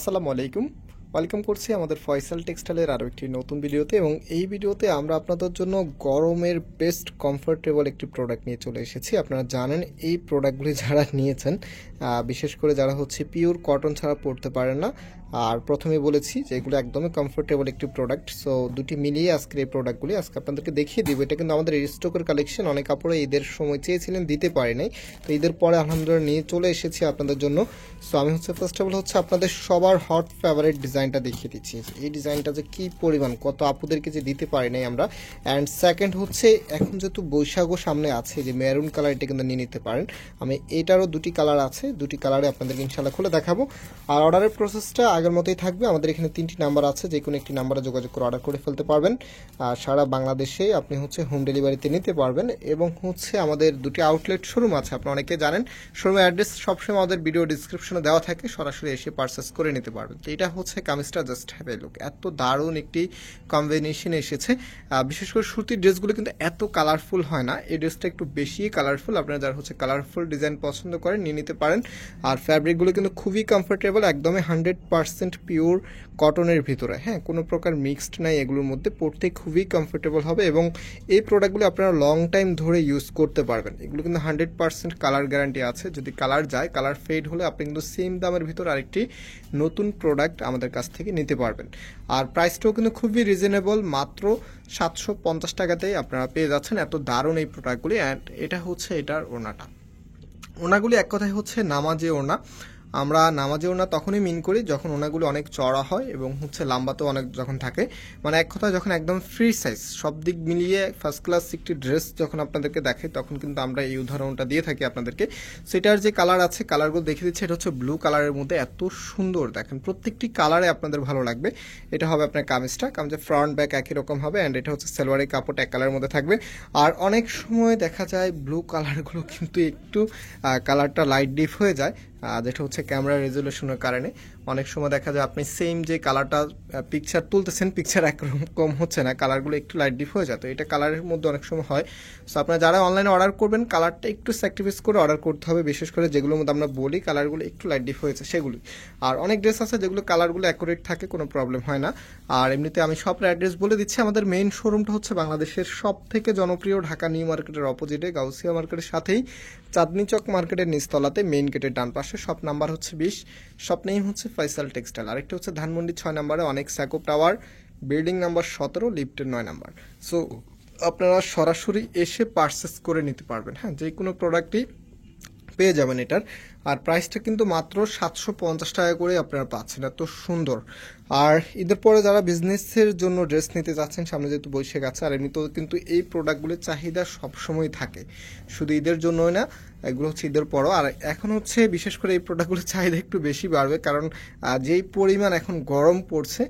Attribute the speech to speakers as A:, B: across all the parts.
A: আসসালামু আলাইকুম। ওয়েলকাম করছি আমাদের ফয়সাল টেক্সটাইলের আরও একটি নতুন ভিডিওতে, এবং এই ভিডিওতে আমরা আপনাদের জন্য গরমের বেস্ট কমফোর্টেবল একটি প্রোডাক্ট নিয়ে চলে এসেছি। আপনারা জানেন এই প্রোডাক্টগুলি যারা নিয়েছেন, বিশেষ করে যারা হচ্ছে পিওর কটন ছাড়া পরতে পারেন না, আর প্রথমে বলেছি যে এগুলো একদমই কমফোর্টেবল একটি প্রোডাক্ট। সো দুটি মিলিয়ে আজকের এই প্রোডাক্টগুলি আজকে আপনাদেরকে দেখিয়ে দিব। এটা কিন্তু আমাদের স্টকের কালেকশন, অনেক কাপড়ে ঈদের সময় চেয়েছিলেন, দিতে পারি নাই, তো ঈদের পরে আলহামদুলিল্লাহ নিয়ে চলে এসেছি আপনাদের জন্য। সো আমি ফার্স্ট অফ অল আপনাদের সবার হট ফেভারিট ডিজাইনটা দেখিয়ে দিচ্ছি। এই ডিজাইনটা যে কী পরিমাণ, কত আপুদেরকে যে দিতে পারি নাই আমরা। অ্যান্ড সেকেন্ড হচ্ছে, এখন যেহেতু বৈশাখও সামনে আছে, যে মেরুন কালার, এটা কিন্তু নিয়ে নিতে পারেন। আমি এটারও দুটি কালার আছে, দুটি কালারে আপনাদেরকে ইনশাল্লাহ খুলে দেখাবো। আর অর্ডারের প্রসেসটা আগের মতোই থাকবে। আমাদের এখানে 3টি নাম্বার আছে, যে কোনো একটি নাম্বারে যোগাযোগ করে অর্ডার করে ফেলতে পারবেন। আর সারা বাংলাদেশে আপনি হোম ডেলিভারিতে নিতে পারবেন। এবং আমাদের দুটি আউটলেট শোরুম আছে, আপনি অনেকে জানেন। শোরুমের অ্যাড্রেস সবসময় আমাদের ভিডিও ডিসক্রিপশনে দেওয়া থাকে, সরাসরি এসে পারচেস করে নিতে পারবেন। তো এটা কামিজটা জাস্ট হ্যাভ এ লুক, এত দারুণ একটি কম্বিনেশন এসেছে। বিশেষ করে সুতির ড্রেসগুলো কিন্তু এত কালারফুল হয় না, এই ড্রেসটা একটু বেশি কালারফুল। আপনারা যারা কালারফুল ডিজাইন পছন্দ করেন নিয়ে নিতে পারেন। আর ফ্যাব্রিকগুলো কিন্তু খুবই কমফোর্টেবল, একদমই 100% পিওর কটনের ভিতরে, হ্যাঁ, কোনো প্রকার মিক্সড নাই এগুলোর মধ্যে, পরতে খুবই কমফোর্টেবল হবে। এবং এই প্রোডাক্টগুলো আপনারা লং টাইম ধরে ইউজ করতে পারবেন। এগুলো কিন্তু 100% কালার গ্যারান্টি আছে, যদি কালার যায়, কালার ফেড হলে আপনি কিন্তু সেম দামের ভিতর আরেকটি নতুন প্রোডাক্ট আমাদের কাছ থেকে নিতে পারবেন। আর প্রাইসটাও কিন্তু খুবই রিজনেবল, মাত্র 750 টাকাতেই আপনারা পেয়ে যাচ্ছেন এত দারুণ এই প্রোডাক্টগুলি। অ্যান্ড এটা এটার ওনাগুলি এক কথায় নামাজে ওনা। আমরা নামাজে ওনা তখনই মিন করি যখন ওনাগুলো অনেক চড়া হয় এবং লাম্বাতেও অনেক যখন থাকে, মানে এক কথায় যখন একদম ফ্রি সাইজ, সব দিক মিলিয়ে ফার্স্ট ক্লাস একটি ড্রেস যখন আপনাদেরকে দেখাই, তখন কিন্তু আমরা এই উদাহরণটা দিয়ে থাকি আপনাদেরকে। সেটার যে কালার আছে, কালারগুলো দেখিয়ে দিচ্ছি। এটা ব্লু কালারের মধ্যে এত সুন্দর, দেখেন প্রত্যেকটি কালারে আপনাদের ভালো লাগবে। এটা হবে আপনার কামিজটা, কামিজের ফ্রন্ট ব্যাক একই রকম হবে। অ্যান্ড এটা সালোয়ারের কাপড় এক কালারের মধ্যে থাকবে। আর অনেক সময় দেখা যায় ব্লু কালারগুলো কিন্তু একটু কালারটা লাইট ডিপ হয়ে যায়, যেটা ক্যামেরা রেজুলেশনের কারণে। অনেক সময় দেখা যায় আপনি সেম যে কালারটা পিকচার তুলতেছেন, পিকচার একরকম হচ্ছে না, কালারগুলো একটু লাইট ডিপ হয়ে যায়। তো এটা কালারের মধ্যে অনেক সময় হয়। সো আপনারা যারা অনলাইনে অর্ডার করবেন, কালারটা একটু স্যাক্রিফাইস করে অর্ডার করতে হবে, বিশেষ করে যেগুলোর মধ্যে আমরা বলি কালারগুলো একটু লাইট ডিপ হয়েছে সেগুলি। আর অনেক ড্রেস আছে যেগুলো কালারগুলো অ্যাকুরেট থাকে, কোনো প্রবলেম হয় না। আর এমনিতে আমি সব অ্যাড্রেস বলে দিচ্ছি। আমাদের মেইন শোরুমটা বাংলাদেশের সব থেকে জনপ্রিয় ঢাকা নিউ মার্কেটের অপোজিটে, গাউসিয়া মার্কেটের সাথেই চাঁদনি চক মার্কেটের নিচতলাতে, মেইন গেটের ডান পাশে। Shop number 20, shop name Faisal textile. আরেকটা ধানমন্ডি 6 নম্বরে অনেক স্যাকো টাওয়ার, বিল্ডিং নাম্বার 17, লিফটের 9 নাম্বার। সো আপনারা সরাসরি এসে পারচেস করে নিতে পারবেন, হ্যাঁ, যে কোনো প্রোডাক্টই পেয়ে যাবেন এটার। আর প্রাইসটা কিন্তু মাত্র 750 টাকা করে আপনারা পাচ্ছেন, এত সুন্দর। আর ঈদের পরে যারা বিজনেসের জন্য ড্রেস নিতে যাচ্ছেন, সামনে যেহেতু বৈশাখ আছে, আর এমনিতেও কিন্তু এই প্রোডাক্টগুলির চাহিদা সবসময় থাকে, শুধু ঈদের জন্যই না, এগুলো ঈদের পরও। আর এখন বিশেষ করে এই প্রোডাক্টগুলির চাহিদা একটু বেশি বাড়বে, কারণ যেই পরিমাণ এখন গরম পড়ছে,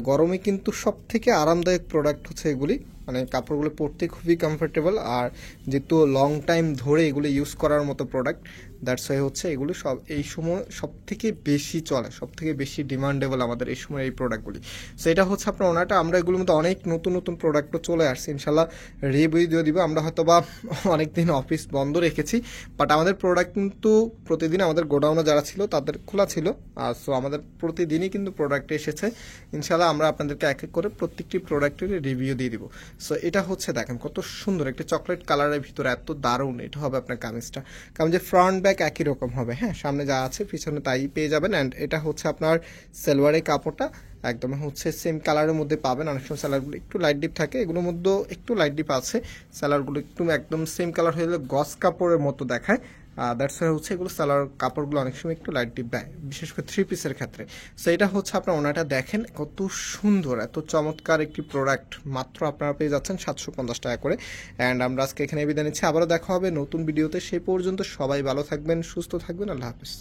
A: গরমে কিন্তু সব থেকে আরামদায়ক প্রোডাক্ট এগুলি, মানে কাপড়গুলো পরতে খুবই কমফোর্টেবল। আর যেহেতু লং টাইম ধরে এগুলো ইউজ করার মতো প্রোডাক্ট, দ্যাটস ওয়াই এগুলো সব এই সময় সব থেকে বেশি চলে, সব থেকে বেশি ডিমান্ডেবল আমাদের এই সময় এই প্রোডাক্টগুলি। সো এটা আপনার ওনাটা। আমরা এগুলোর মধ্যে অনেক নতুন নতুন প্রোডাক্টও চলে আসছে, ইনশাল্লাহ রিভিউ দিয়ে দিব। আমরা হয়তো বা অনেকদিন অফিস বন্ধ রেখেছি, বাট আমাদের প্রোডাক্ট কিন্তু প্রতিদিন আমাদের গোডাউনে যারা ছিল তাদের খোলা ছিল। আর সো আমাদের প্রতিদিনই কিন্তু প্রোডাক্ট এসেছে। ইনশাল্লাহ আমরা আপনাদেরকে এক এক করে প্রত্যেকটি প্রোডাক্টের রিভিউ দিয়ে দিব। সো এটা দেখেন কত সুন্দর একটা চকলেট কালারের ভিতরে, এত দারুণ। এটা হবে আপনার কামিজটা, কামিজের ফ্রন্ট ব্যাক একই রকম হবে, হ্যাঁ, সামনে যা আছে পিছনে তাই পেয়ে যাবেন। অ্যান্ড এটা আপনার সালোয়ারের কাপড়টা একদম সেম কালারের মধ্যে পাবেন। অনেক সময় সালোয়ারগুলো একটু লাইট ডিপ থাকে, এগুলোর মধ্যে একটু লাইট ডিপ আছে। সালোয়ারগুলো একটু একদম সেম কালার হয়ে গেলে গস কাপড়ের মতো দেখায়। দ্যাটস ওয়াই এগুলো সালোয়ার কাপড়গুলো অনেক সময় একটু লাইট ডিপ দেয়, বিশেষ করে 3 পিসের ক্ষেত্রে। সো এটা আপনার ওনাটা দেখেন কত সুন্দর, এত চমৎকার একটি প্রোডাক্ট, মাত্র আপনারা পেয়ে যাচ্ছেন 750 টাকা করে। অ্যান্ড আমরা আজকে এখানে বিদায় নিচ্ছি, আবারও দেখা হবে নতুন ভিডিওতে। সেই পর্যন্ত সবাই ভালো থাকবেন, সুস্থ থাকবেন, আল্লাহ হাফিজ।